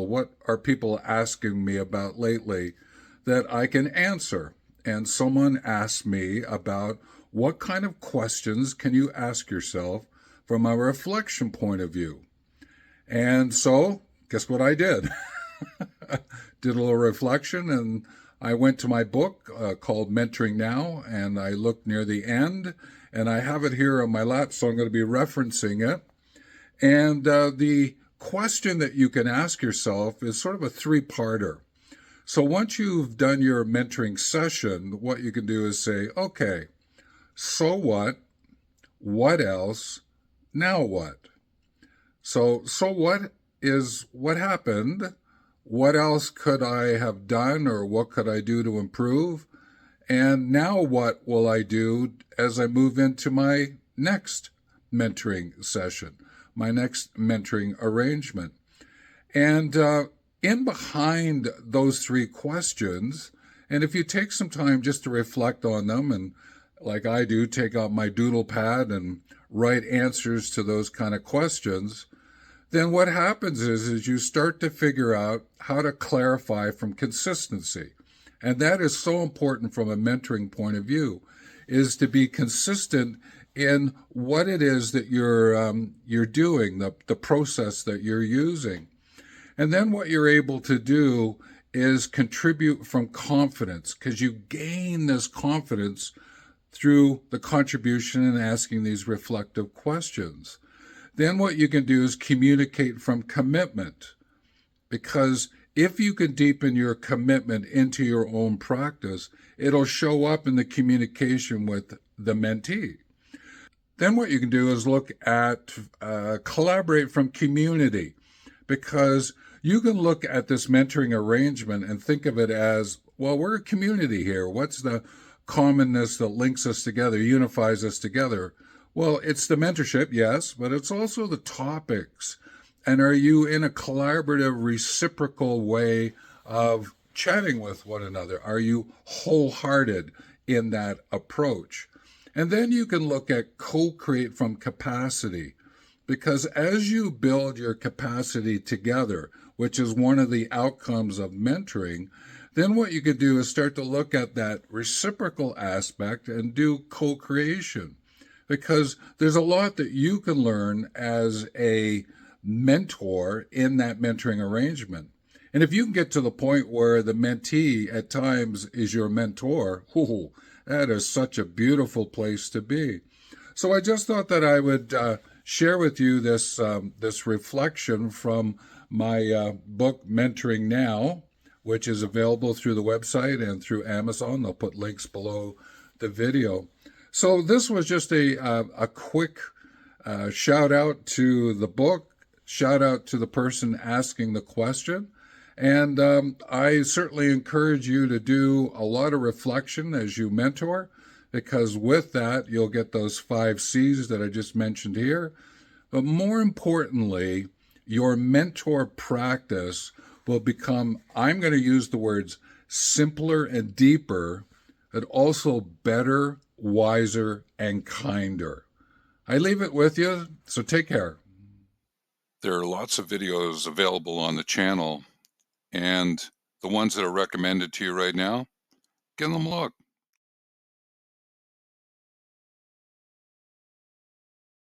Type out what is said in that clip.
What are people asking me about lately that I can answer? And someone asked me about what kind of questions can you ask yourself from a reflection point of view? And so, guess what I did? Did a little reflection, and I went to my book called Mentoring Now, and I looked near the end, and I have it here on my lap, so I'm going to be referencing it. And the question that you can ask yourself is sort of a three-parter. So once you've done your mentoring session, what you can do is say, okay, so what? What else? Now what? So what is what happened? What else could I have done, or what could I do to improve? And now what will I do as I move into my next mentoring session, my next mentoring arrangement? And in behind those three questions, and if you take some time just to reflect on them, and like I do, take out my doodle pad and write answers to those kind of questions, then what happens is you start to figure out how to clarify from consistency. And that is so important from a mentoring point of view, is to be consistent in what it is that you're doing, the process that you're using. And then what you're able to do is contribute from confidence, because you gain this confidence through the contribution and asking these reflective questions. Then what you can do is communicate from commitment, because if you can deepen your commitment into your own practice, it'll show up in the communication with the mentee. Then what you can do is look at collaborate from community, because you can look at this mentoring arrangement and think of it as, well, we're a community here. What's the commonness that links us together, unifies us together? Well, it's the mentorship, yes, but it's also the topics. And are you in a collaborative, reciprocal way of chatting with one another? Are you wholehearted in that approach? And then you can look at co-create from capacity, because as you build your capacity together, which is one of the outcomes of mentoring, then what you can do is start to look at that reciprocal aspect and do co-creation, because there's a lot that you can learn as a mentor in that mentoring arrangement. And if you can get to the point where the mentee at times is your mentor, ooh, that is such a beautiful place to be. So I just thought that I would share with you this reflection from my book, Mentoring Now, which is available through the website and through Amazon. They'll put links below the video. So this was just a quick shout out to the book, shout out to the person asking the question. And I certainly encourage you to do a lot of reflection as you mentor, because with that, you'll get those 5 C's that I just mentioned here. But more importantly, your mentor practice will become, I'm going to use the words simpler and deeper, but also better, wiser, and kinder. I leave it with you, so take care. There are lots of videos available on the channel, and the ones that are recommended to you right now, give them a look.